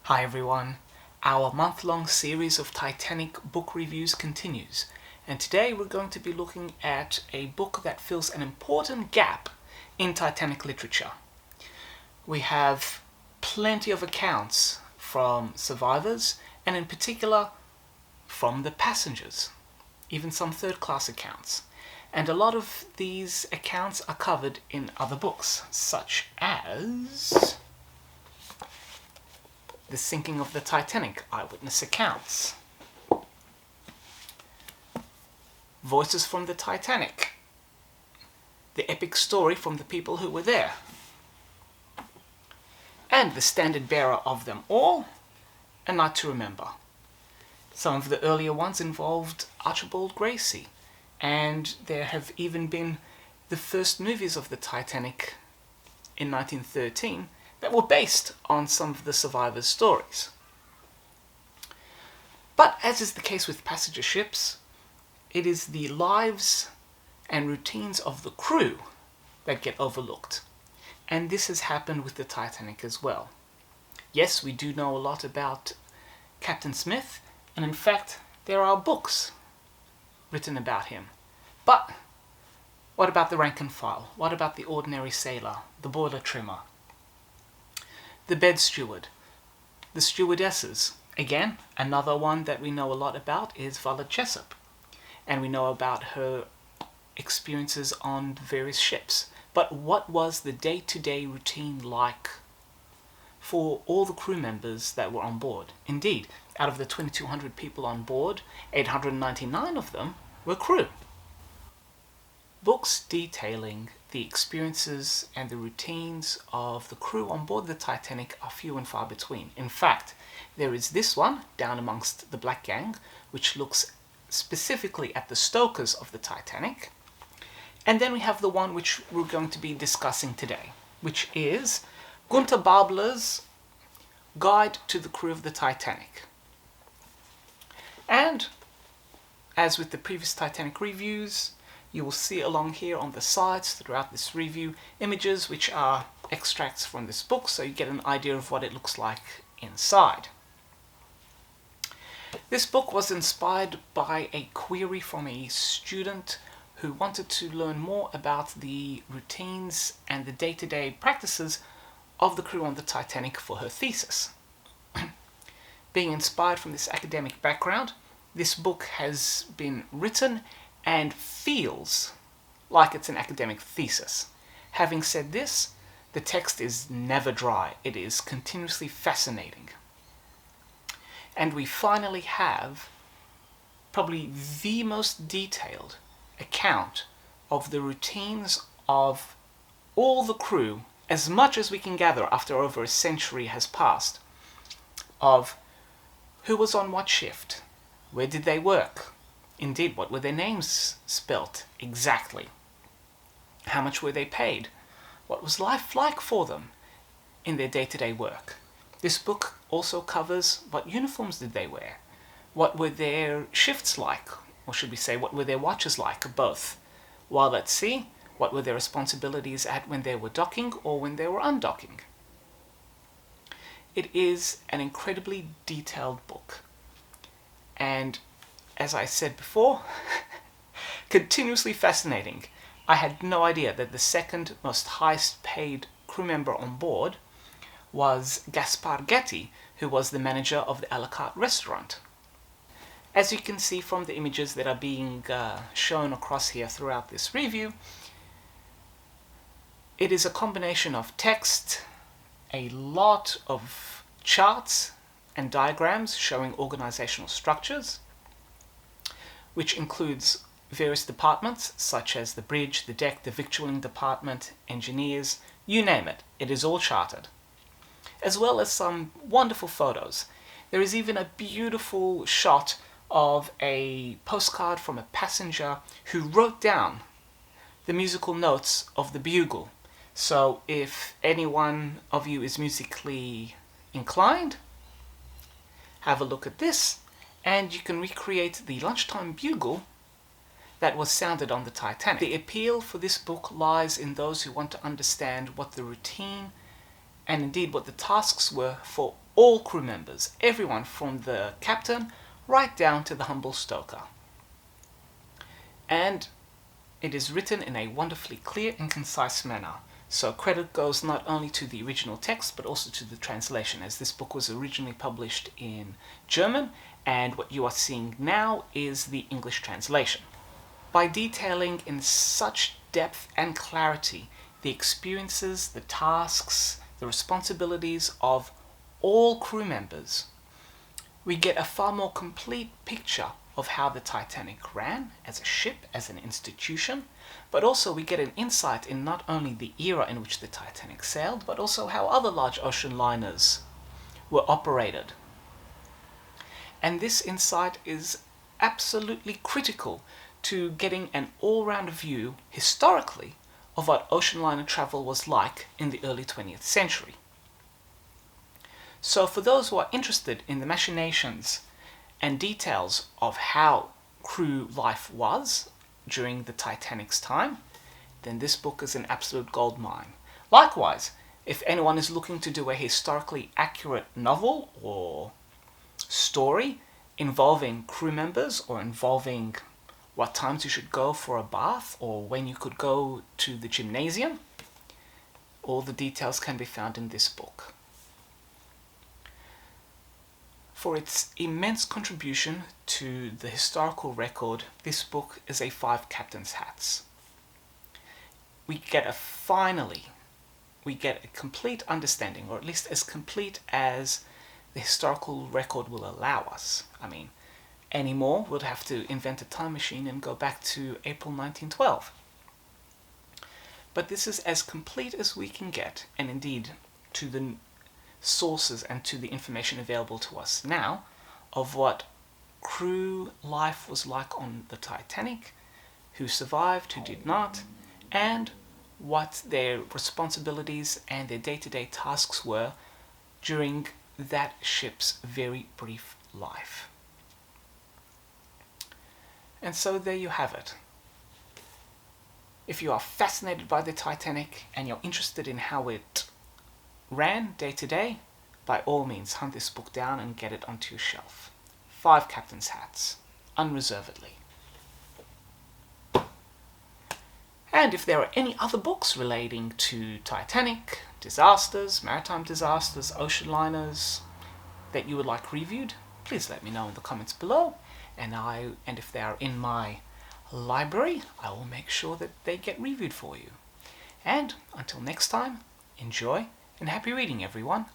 Hi everyone, our month-long series of Titanic book reviews continues, and today we're going to be looking at a book that fills an important gap in Titanic literature. We have plenty of accounts from survivors, and in particular from the passengers, even some third-class accounts. And a lot of these accounts are covered in other books, such as The Sinking of the Titanic, Eyewitness Accounts, Voices from the Titanic, the epic story from the people who were there, and the standard bearer of them all, A Night to Remember. Some of the earlier ones involved Archibald Gracie, and there have even been the first movies of the Titanic in 1913 that were based on some of the survivors' stories. But as is the case with passenger ships, it is the lives and routines of the crew that get overlooked. And this has happened with the Titanic as well. Yes, we do know a lot about Captain Smith, and in fact, there are books written about him. But what about the rank and file? What about the ordinary sailor, the boiler trimmer, the bed steward, the stewardesses? Again, another one that we know a lot about is Violet Jessup, and we know about her experiences on various ships. But what was the day-to-day routine like for all the crew members that were on board? Indeed, out of the 2,200 people on board, 899 of them were crew. Books detailing the experiences and the routines of the crew on board the Titanic are few and far between. In fact, there is this one, Down Amongst the Black Gang, which looks specifically at the stokers of the Titanic. And then we have the one which we're going to be discussing today, which is Gunther Barbler's Guide to the Crew of the Titanic. And, as with the previous Titanic reviews, you will see along here on the sides throughout this review images which are extracts from this book, so you get an idea of what it looks like inside. This book was inspired by a query from a student who wanted to learn more about the routines and the day-to-day practices of the crew on the Titanic for her thesis. Being inspired from this academic background, this book has been written and feels like it's an academic thesis. Having said this, the text is never dry. It is continuously fascinating. And we finally have probably the most detailed account of the routines of all the crew, as much as we can gather after over a century has passed, of who was on what shift, where did they work, indeed, what were their names spelt exactly, how much were they paid, what was life like for them in their day-to-day work. This book also covers what uniforms did they wear, what were their shifts like, or should we say what were their watches like, both while at sea, what were their responsibilities at when they were docking or when they were undocking. It is an incredibly detailed book, and as I said before, continuously fascinating. I had no idea that the second most highest paid crew member on board was Gaspar Getty, who was the manager of the a la carte restaurant. As you can see from the images that are being shown across here throughout this review, it is a combination of text, a lot of charts and diagrams showing organizational structures, which includes various departments such as the bridge, the deck, the victualling department, engineers, you name it, it is all charted. As well as some wonderful photos. There is even a beautiful shot of a postcard from a passenger who wrote down the musical notes of the bugle. So if any one of you is musically inclined, have a look at this, and you can recreate the lunchtime bugle that was sounded on the Titanic. The appeal for this book lies in those who want to understand what the routine and indeed what the tasks were for all crew members, everyone from the captain right down to the humble stoker. And it is written in a wonderfully clear and concise manner. So credit goes not only to the original text but also to the translation, as this book was originally published in German, and what you are seeing now is the English translation. By detailing in such depth and clarity the experiences, the tasks, the responsibilities of all crew members, we get a far more complete picture of how the Titanic ran as a ship, as an institution, but also we get an insight in not only the era in which the Titanic sailed, but also how other large ocean liners were operated. And this insight is absolutely critical to getting an all-round view, historically, of what ocean liner travel was like in the early 20th century. So for those who are interested in the machinations and details of how crew life was during the Titanic's time, then this book is an absolute goldmine. Likewise, if anyone is looking to do a historically accurate novel or story involving crew members, or involving what times you should go for a bath or when you could go to the gymnasium, all the details can be found in this book. For its immense contribution to the historical record, this book is a 5 captain's hats. We get a complete understanding, or at least as complete as the historical record will allow us. I mean, anymore, we'll have to invent a time machine and go back to April 1912. But this is as complete as we can get, and indeed, to the sources and to the information available to us now of what crew life was like on the Titanic, who survived, who did not, and what their responsibilities and their day-to-day tasks were during that ship's very brief life. And so there you have it. If you are fascinated by the Titanic and you're interested in how it ran day to day, by all means hunt this book down and get it onto your shelf. 5 captain's hats, unreservedly. And if there are any other books relating to Titanic, disasters, maritime disasters, ocean liners that you would like reviewed, please let me know in the comments below, and if they are in my library, I will make sure that they get reviewed for you. And until next time, enjoy and happy reading, everyone.